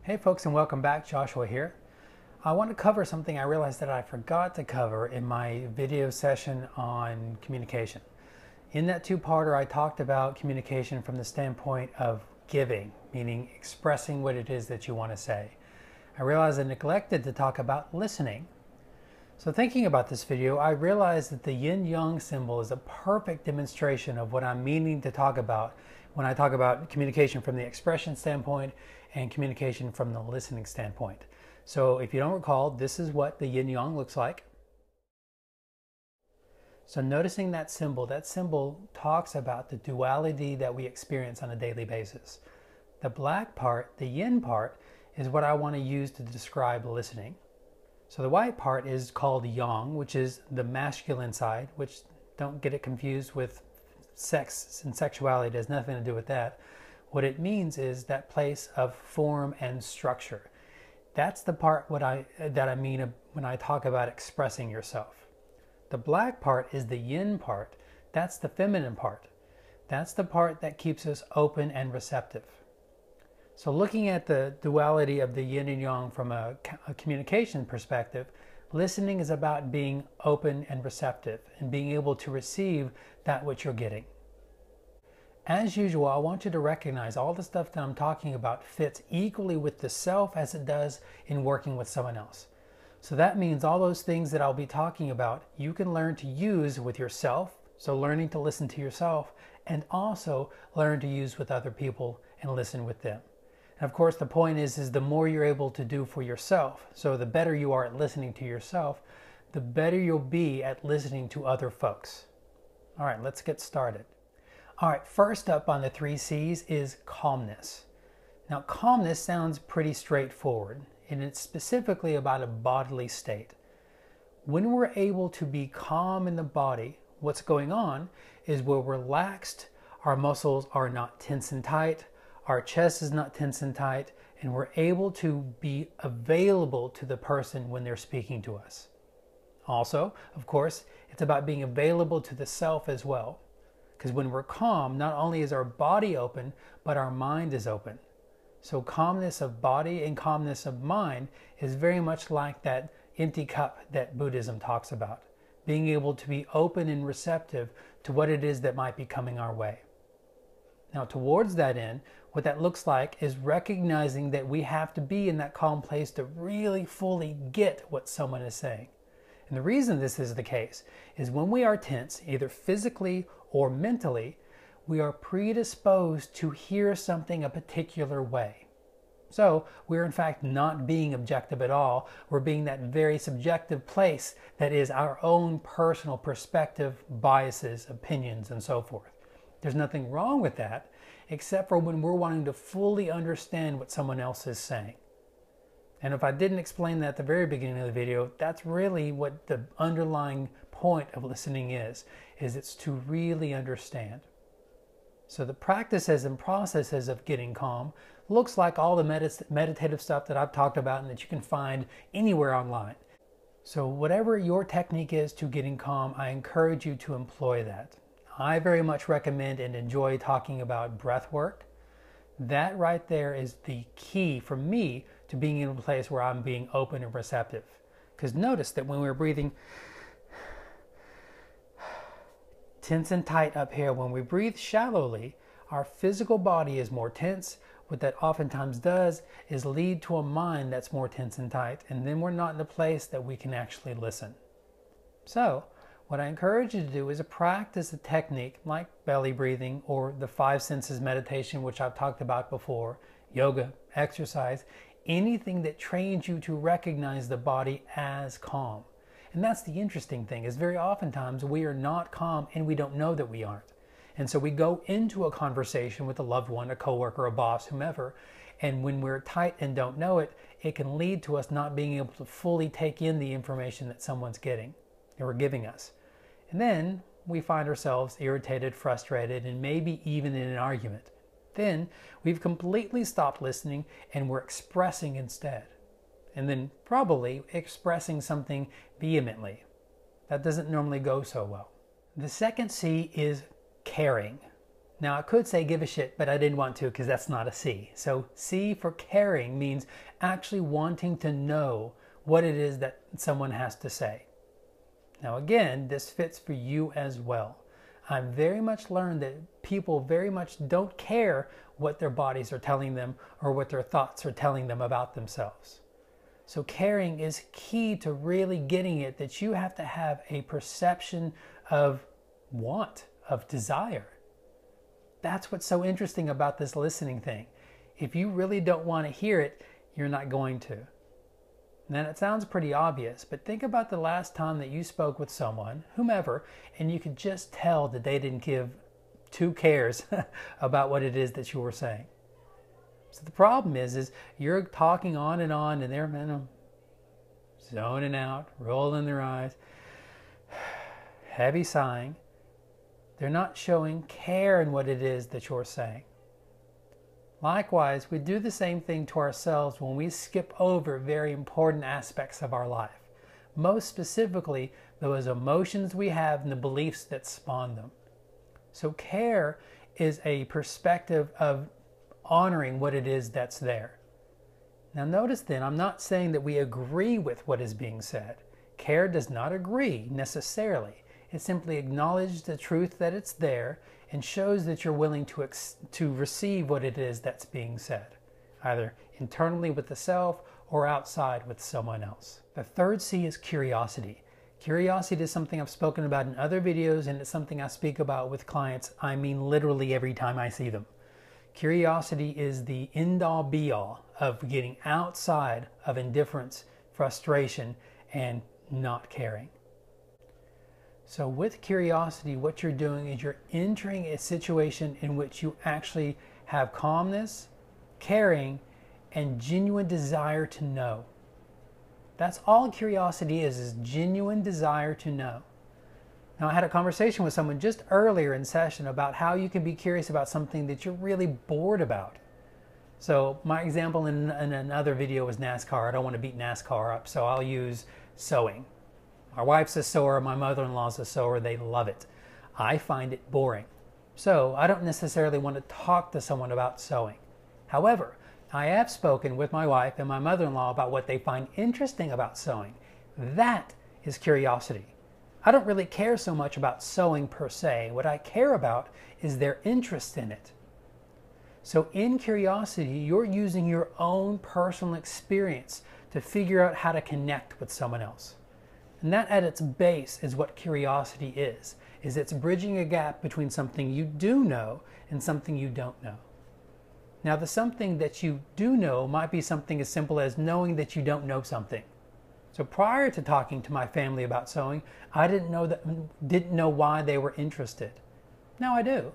Hey folks, and welcome back. Joshua here. I want to cover something I realized that I forgot to cover in my video session on communication. In that two-parter, I talked about communication from the standpoint of giving, meaning expressing what it is that you want to say. I realized I neglected to talk about listening. So thinking about this video, I realized that the yin-yang symbol is a perfect demonstration of what I'm meaning to talk about when I talk about communication from the expression standpoint and communication from the listening standpoint. So if you don't recall, this is what the yin-yang looks like. So noticing that symbol talks about the duality that we experience on a daily basis. The black part, the yin part, is what I want to use to describe listening. So the white part is called yang, which is the masculine side, which don't get it confused with sex and sexuality. It has nothing to do with that. What it means is that place of form and structure. That's the part that I mean when I talk about expressing yourself. The black part is the yin part. That's the feminine part. That's the part that keeps us open and receptive. So looking at the duality of the yin and yang from a communication perspective, listening is about being open and receptive and being able to receive that which you're getting. As usual, I want you to recognize all the stuff that I'm talking about fits equally with the self as it does in working with someone else. So that means all those things that I'll be talking about, you can learn to use with yourself, so learning to listen to yourself, and also learn to use with other people and listen with them. And of course, the point is the more you're able to do for yourself, so the better you are at listening to yourself, the better you'll be at listening to other folks. All right, let's get started. All right, first up on the 3 C's is calmness. Now, calmness sounds pretty straightforward, and it's specifically about a bodily state. When we're able to be calm in the body, what's going on is we're relaxed, our muscles are not tense and tight, our chest is not tense and tight, and we're able to be available to the person when they're speaking to us. Also, of course, it's about being available to the self as well. Because when we're calm, not only is our body open, but our mind is open. So calmness of body and calmness of mind is very much like that empty cup that Buddhism talks about. Being able to be open and receptive to what it is that might be coming our way. Now towards that end, what that looks like is recognizing that we have to be in that calm place to really fully get what someone is saying. And the reason this is the case is when we are tense, either physically or mentally, we are predisposed to hear something a particular way. So we're in fact not being objective at all. We're being that very subjective place that is our own personal perspective, biases, opinions, and so forth. There's nothing wrong with that, except for when we're wanting to fully understand what someone else is saying. And if I didn't explain that at the very beginning of the video, that's really what the underlying point of listening is it's to really understand. So the practices and processes of getting calm looks like all the meditative stuff that I've talked about and that you can find anywhere online. So whatever your technique is to getting calm, I encourage you to employ that. I very much recommend and enjoy talking about breath work. That right there is the key for me to being in a place where I'm being open and receptive. Because notice that when we're breathing tense and tight up here, when we breathe shallowly, our physical body is more tense. What that oftentimes does is lead to a mind that's more tense and tight, and then we're not in a place that we can actually listen. So what I encourage you to do is to practice a technique like belly breathing or the 5 senses meditation, which I've talked about before, yoga, exercise, anything that trains you to recognize the body as calm. And that's the interesting thing, is very oftentimes we are not calm and we don't know that we aren't. And so we go into a conversation with a loved one, a coworker, a boss, whomever, and when we're tight and don't know it, it can lead to us not being able to fully take in the information that someone's getting or giving us. And then we find ourselves irritated, frustrated, and maybe even in an argument. Then we've completely stopped listening and we're expressing instead. And then probably expressing something vehemently. That doesn't normally go so well. The second C is caring. Now I could say give a shit, but I didn't want to because that's not a C. So C for caring means actually wanting to know what it is that someone has to say. Now again, this fits for you as well. I've very much learned that people very much don't care what their bodies are telling them or what their thoughts are telling them about themselves. So caring is key to really getting it, that you have to have a perception of want, of desire. That's what's so interesting about this listening thing. If you really don't want to hear it, you're not going to. Now it sounds pretty obvious, but think about the last time that you spoke with someone, whomever, and you could just tell that they didn't give two cares about what it is that you were saying. So the problem is you're talking on and they're zoning out, rolling their eyes, heavy sighing. They're not showing care in what it is that you're saying. Likewise, we do the same thing to ourselves when we skip over very important aspects of our life. Most specifically, those emotions we have and the beliefs that spawn them. So care is a perspective of honoring what it is that's there. Now notice then, I'm not saying that we agree with what is being said. Care does not agree necessarily. It simply acknowledges the truth that it's there and shows that you're willing to receive what it is that's being said, either internally with the self or outside with someone else. The third C is curiosity. Curiosity is something I've spoken about in other videos, and it's something I speak about with clients, I mean literally every time I see them. Curiosity is the end-all be-all of getting outside of indifference, frustration, and not caring. So with curiosity, what you're doing is you're entering a situation in which you actually have calmness, caring, and genuine desire to know. That's all curiosity is genuine desire to know. Now, I had a conversation with someone just earlier in session about how you can be curious about something that you're really bored about. So my example in another video was NASCAR. I don't want to beat NASCAR up, so I'll use sewing. My wife's a sewer, my mother-in-law's a sewer, they love it. I find it boring. So I don't necessarily want to talk to someone about sewing. However, I have spoken with my wife and my mother-in-law about what they find interesting about sewing. That is curiosity. I don't really care so much about sewing per se. What I care about is their interest in it. So in curiosity, you're using your own personal experience to figure out how to connect with someone else. And that at its base is what curiosity is it's bridging a gap between something you do know and something you don't know. Now the something that you do know might be something as simple as knowing that you don't know something. So prior to talking to my family about sewing, I didn't know why they were interested. Now I do.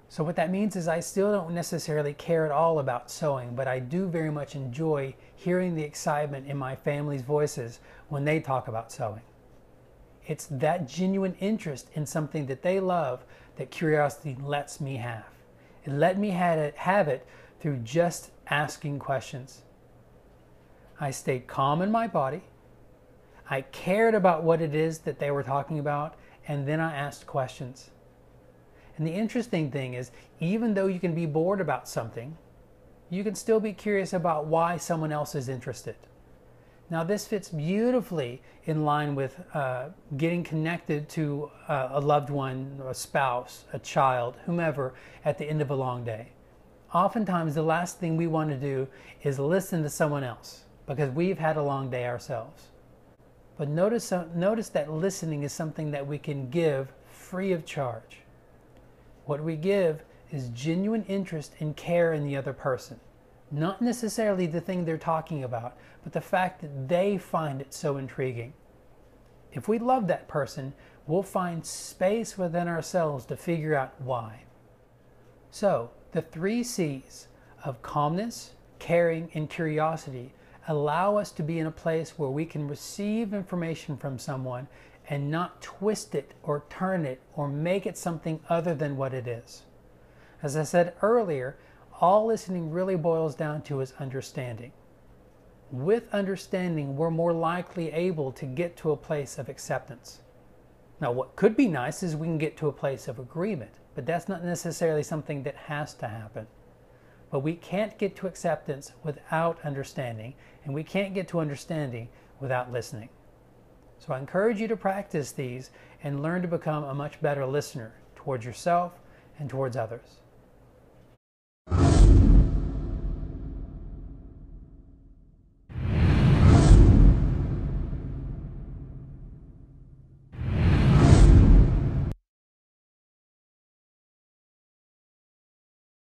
So what that means is I still don't necessarily care at all about sewing, but I do very much enjoy hearing the excitement in my family's voices when they talk about sewing. It's that genuine interest in something that they love that curiosity lets me have. It let me have it through just asking questions. I stayed calm in my body. I cared about what it is that they were talking about, and then I asked questions. And the interesting thing is, even though you can be bored about something, you can still be curious about why someone else is interested. Now this fits beautifully in line with getting connected to a loved one, a spouse, a child, whomever, at the end of a long day. Oftentimes the last thing we want to do is listen to someone else because we've had a long day ourselves. But notice that listening is something that we can give free of charge. What we give is genuine interest and care in the other person. Not necessarily the thing they're talking about, but the fact that they find it so intriguing. If we love that person, we'll find space within ourselves to figure out why. So, the 3 C's of calmness, caring, and curiosity allow us to be in a place where we can receive information from someone and not twist it or turn it or make it something other than what it is. As I said earlier, all listening really boils down to is understanding. With understanding, we're more likely able to get to a place of acceptance. Now, what could be nice is we can get to a place of agreement. but that's not necessarily something that has to happen. But we can't get to acceptance without understanding, and we can't get to understanding without listening. So I encourage you to practice these and learn to become a much better listener towards yourself and towards others.